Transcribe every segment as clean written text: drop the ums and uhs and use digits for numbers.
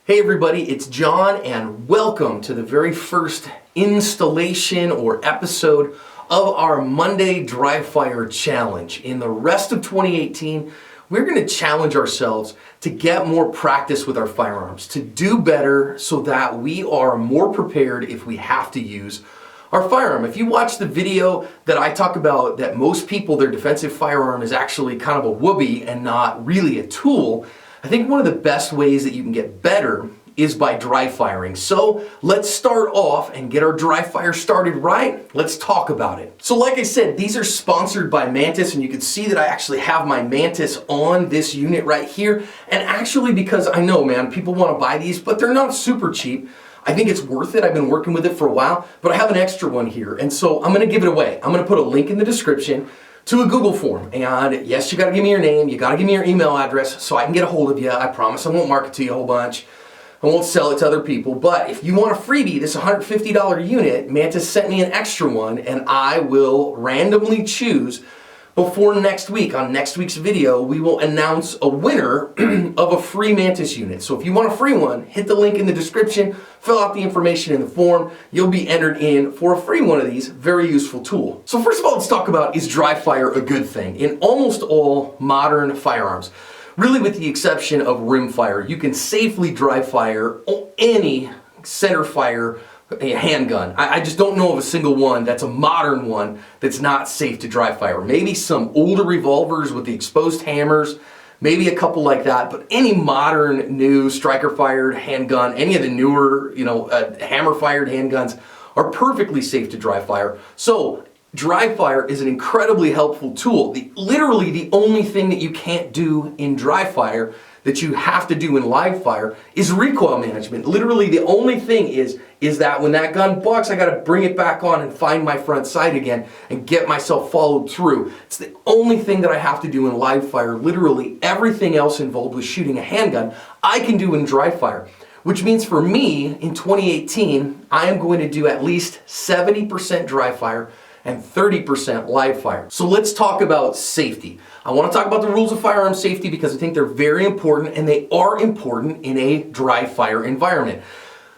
Hey everybody, it's John and welcome to the very first installation or episode of our Monday Dry Fire Challenge. In the rest of 2018, we're going to challenge ourselves to get more practice with our firearms, to do better so that we are more prepared if we have to use our firearm. If you watch the video that I talk about that most people, their defensive firearm is actually kind of a whoopee and not really a tool, I think one of the best ways that you can get better is by dry firing. So let's start off and get our dry fire started right. Let's talk about it. So like I said, these are sponsored by Mantis, and you can see that I actually have my Mantis on this unit right here. And actually, because I know, man, people want to buy these, but they're not super cheap. I think it's worth it. I've been working with it for a while, but I have an extra one here. And so I'm going to give it away. I'm going to put a link in the description to a Google form. And yes, you got to give me your name, you got to give me your email address so I can get a hold of you. I promise I won't market to you a whole bunch. I won't sell it to other people. But if you want a freebie, this $150 unit, Mantis sent me an extra one, and I will randomly choose before next week. On next week's video, we will announce a winner of a free Mantis unit. So if you want a free one, hit the link in the description, fill out the information in the form. You'll be entered in for a free one of these. Very useful tool. So first of all, let's talk about, is dry fire a good thing? In almost all modern firearms, really with the exception of rim fire, you can safely dry fire any center fire a handgun. I just don't know of a single one that's a modern one that's not safe to dry fire. Maybe some older revolvers with the exposed hammers, maybe a couple like that, but any modern new striker fired handgun, any of the newer, hammer fired handguns are perfectly safe to dry fire. So dry fire is an incredibly helpful tool. Literally the only thing that you can't do in dry fire that you have to do in live fire is recoil management. Literally the only thing is that when that gun bucks, I gotta bring it back on and find my front sight again and get myself followed through. It's the only thing that I have to do in live fire. Literally everything else involved with shooting a handgun, I can do in dry fire. Which means for me, in 2018, I am going to do at least 70% dry fire and 30% live fire. So let's talk about safety. I want to talk about the rules of firearm safety because I think they're very important, and they are important in a dry fire environment.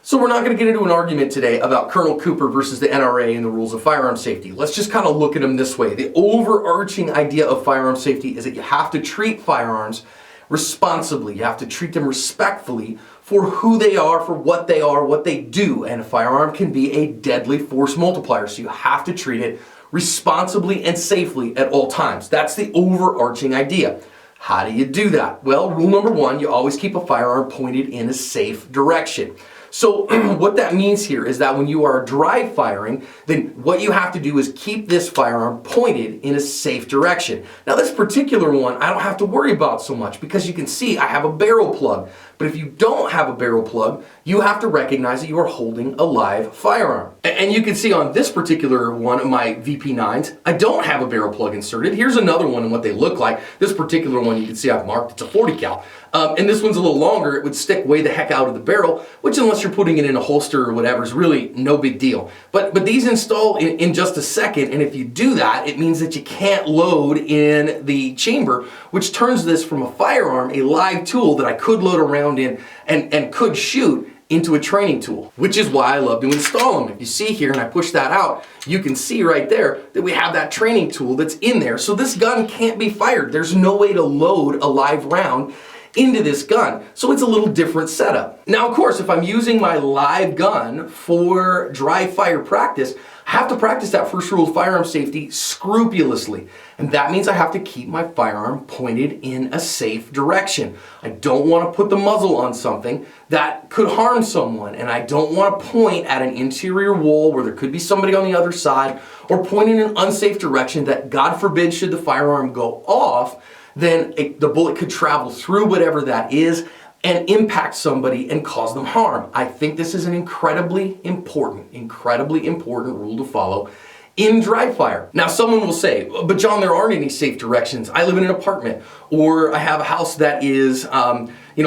So we're not going to get into an argument today about Colonel Cooper versus the NRA and the rules of firearm safety. Let's just kind of look at them this way. The overarching idea of firearm safety is that you have to treat firearms responsibly. You have to treat them respectfully for who they are, for what they do. And a firearm can be a deadly force multiplier. So you have to treat it responsibly and safely at all times. That's the overarching idea. How do you do that? Well, rule number one, you always keep a firearm pointed in a safe direction. So what that means here is that when you are dry firing, then what you have to do is keep this firearm pointed in a safe direction. Now this particular one, I don't have to worry about so much because you can see I have a barrel plug. But if you don't have a barrel plug, you have to recognize that you are holding a live firearm. And you can see on this particular one of my VP9s, I don't have a barrel plug inserted. Here's another one and what they look like. This particular one, you can see I've marked, it's a 40 cal. And this one's a little longer. It would stick way the heck out of the barrel, which unless you're putting it in a holster or whatever is really no big deal. But these install in just a second, and if you do that, it means that you can't load in the chamber, which turns this from a firearm, a live tool that I could load around in and could shoot, into a training tool, which is why I love to install them. If you see here and I push that out, you can see right there that we have that training tool that's in there. So this gun can't be fired. There's no way to load a live round into this gun. So it's a little different setup. Now, of course, if I'm using my live gun for dry fire practice, I have to practice that first rule of firearm safety scrupulously. And that means I have to keep my firearm pointed in a safe direction. I don't want to put the muzzle on something that could harm someone. And I don't want to point at an interior wall where there could be somebody on the other side, or point in an unsafe direction that, God forbid, should the firearm go off, then the bullet could travel through whatever that is and impact somebody and cause them harm. I think this is an incredibly important rule to follow in dry fire. Now someone will say, but John, there aren't any safe directions. I live in an apartment, or I have a house that is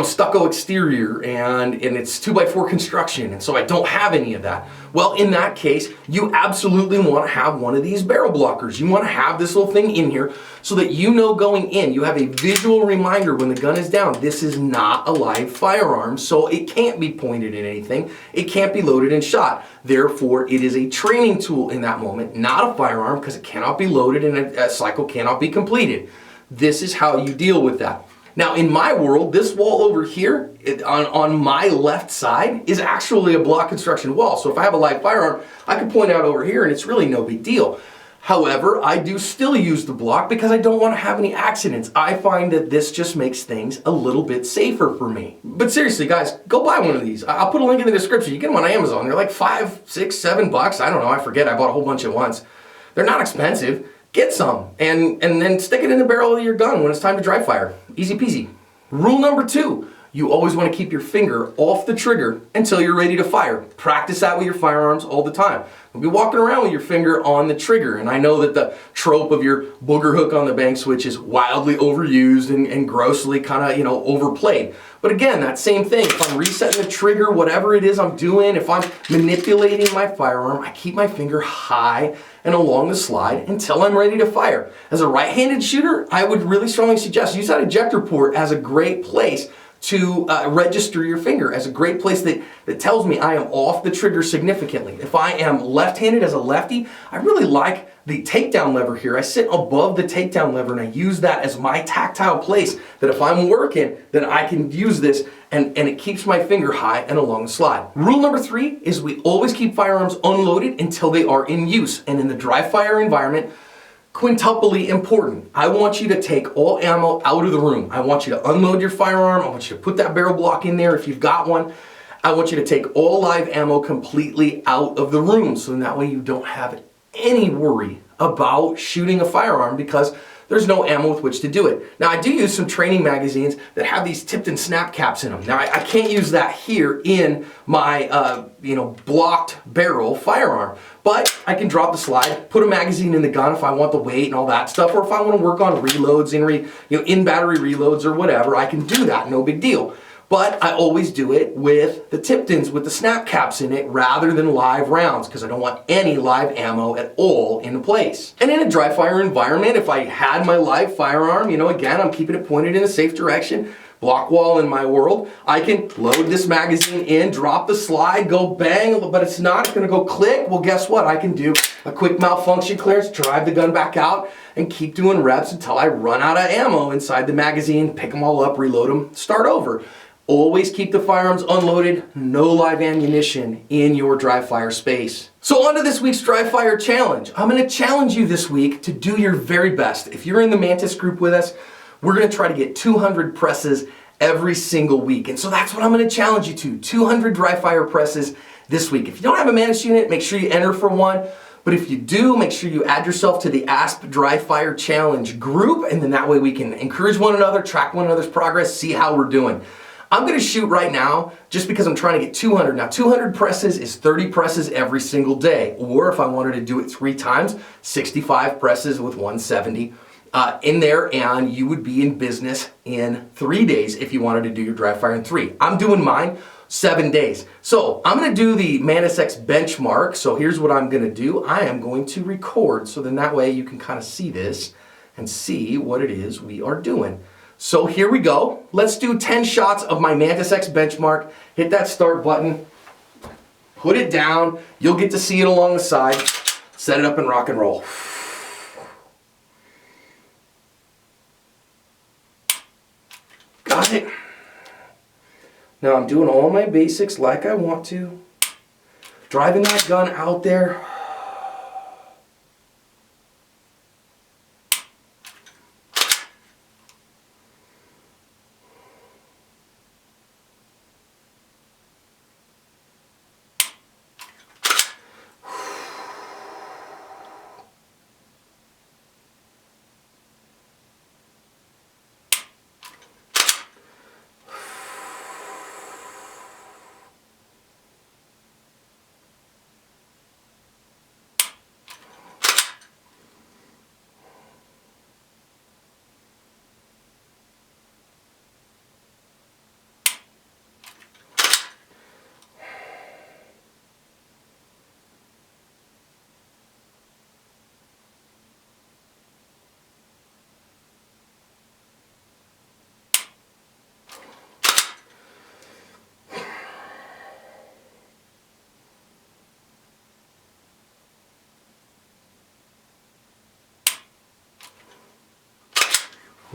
stucco exterior and it's 2x4 construction, and so I don't have any of that. Well, in that case, you absolutely want to have one of these barrel blockers. You want to have this little thing in here so that going in, you have a visual reminder when the gun is down, this is not a live firearm, so it can't be pointed at anything. It can't be loaded and shot. Therefore, it is a training tool in that moment, not a firearm, because it cannot be loaded and a cycle cannot be completed. This is how you deal with that. Now, in my world, this wall over here on my left side is actually a block construction wall. So if I have a live firearm, I can point out over here and it's really no big deal. However, I do still use the block because I don't want to have any accidents. I find that this just makes things a little bit safer for me. But seriously, guys, go buy one of these. I'll put a link in the description. You get them on Amazon. They're like $5, $6, $7. I don't know. I forget. I bought a whole bunch at once. They're not expensive. Get some and then stick it in the barrel of your gun when it's time to dry fire. Easy peasy. Rule number 2, you always want to keep your finger off the trigger until you're ready to fire. Practice that with your firearms all the time. You'll be walking around with your finger on the trigger, and I know that the trope of your booger hook on the bank switch is wildly overused and grossly kind of, overplayed. But again, that same thing. If I'm resetting the trigger, whatever it is I'm doing, if I'm manipulating my firearm, I keep my finger high and along the slide until I'm ready to fire. As a right-handed shooter, I would really strongly suggest use that ejector port as a great place to register your finger, as a great place that tells me I am off the trigger significantly. If I am left-handed as a lefty, I really like the takedown lever here. I sit above the takedown lever and I use that as my tactile place, that if I'm working, then I can use this and it keeps my finger high and along the slide. Rule number 3 is we always keep firearms unloaded until they are in use. And in the dry fire environment, quintuply important. I want you to take all ammo out of the room. I want you to unload your firearm. I want you to put that barrel block in there if you've got one. I want you to take all live ammo completely out of the room, so in that way you don't have any worry about shooting a firearm because there's no ammo with which to do it. Now, I do use some training magazines that have these tipped and snap caps in them. Now, I can't use that here in my blocked barrel firearm, but I can drop the slide, put a magazine in the gun if I want the weight and all that stuff, or if I want to work on reloads and in-battery reloads or whatever, I can do that, no big deal. But I always do it with the Tiptons with the snap caps in it rather than live rounds, because I don't want any live ammo at all in place. And in a dry fire environment, if I had my live firearm, again, I'm keeping it pointed in a safe direction, block wall in my world, I can load this magazine in, drop the slide, go bang, but it's going to go click. Well, guess what? I can do a quick malfunction clearance, drive the gun back out, and keep doing reps until I run out of ammo inside the magazine, pick them all up, reload them, start over. Always keep the firearms unloaded, no live ammunition in your dry fire space. So on to this week's dry fire challenge. I'm going to challenge you this week to do your very best. If you're in the Mantis group with us, we're going to try to get 200 presses every single week. And so that's what I'm going to challenge you to, 200 dry fire presses this week. If you don't have a Mantis unit, make sure you enter for one. But if you do, make sure you add yourself to the ASP Dry Fire Challenge group, and then that way we can encourage one another, track one another's progress, see how we're doing. I'm going to shoot right now just because I'm trying to get 200. Now, 200 presses is 30 presses every single day. Or if I wanted to do it 3 times, 65 presses with 170 in there, and you would be in business in 3 days if you wanted to do your dry fire in 3. I'm doing mine 7 days. So I'm going to do the Mantis X benchmark. So here's what I'm going to do. I am going to record, so then that way you can kind of see this and see what it is we are doing. So here we go. Let's do 10 shots of my Mantis X benchmark. Hit that start button. Put it down. You'll get to see it along the side. Set it up and rock and roll. Got it. Now I'm doing all my basics like I want to. Driving that gun out there.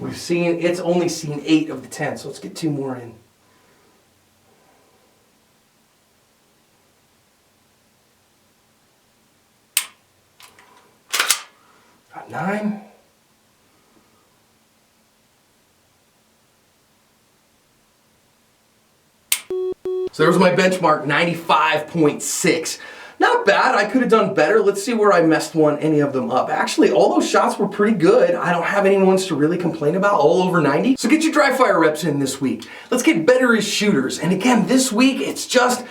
It's only seen 8 of the 10, so let's get 2 more in. Got 9. So there's my benchmark, 95.6. Not bad, I could have done better. Let's see where I messed any of them up. Actually, all those shots were pretty good. I don't have any ones to really complain about, all over 90. So get your dry fire reps in this week. Let's get better as shooters. And again, this week, it's just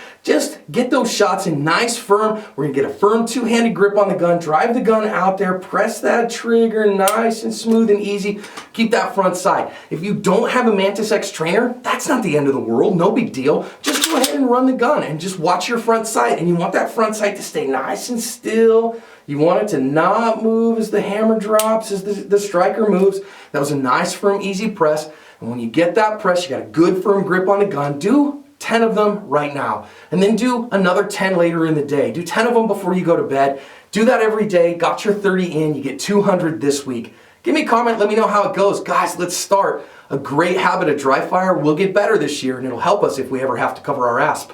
get those shots in nice firm. We're gonna get a firm 2-handed grip on the gun, drive the gun out there, press that trigger nice and smooth and easy. Keep that front sight. If you don't have a Mantis X trainer, that's not the end of the world, no big deal. Just go ahead and run the gun and just watch your front sight. And you want that front sight to stay nice and still. You want it to not move as the hammer drops, as the striker moves. That was a nice, firm, easy press. And when you get that press, you got a good, firm grip on the gun. Do 10 of them right now. And then do another 10 later in the day. Do 10 of them before you go to bed. Do that every day. Got your 30 in. You get 200 this week. Give me a comment. Let me know how it goes. Guys, let's start a great habit of dry fire. We'll get better this year, and it'll help us if we ever have to cover our asp.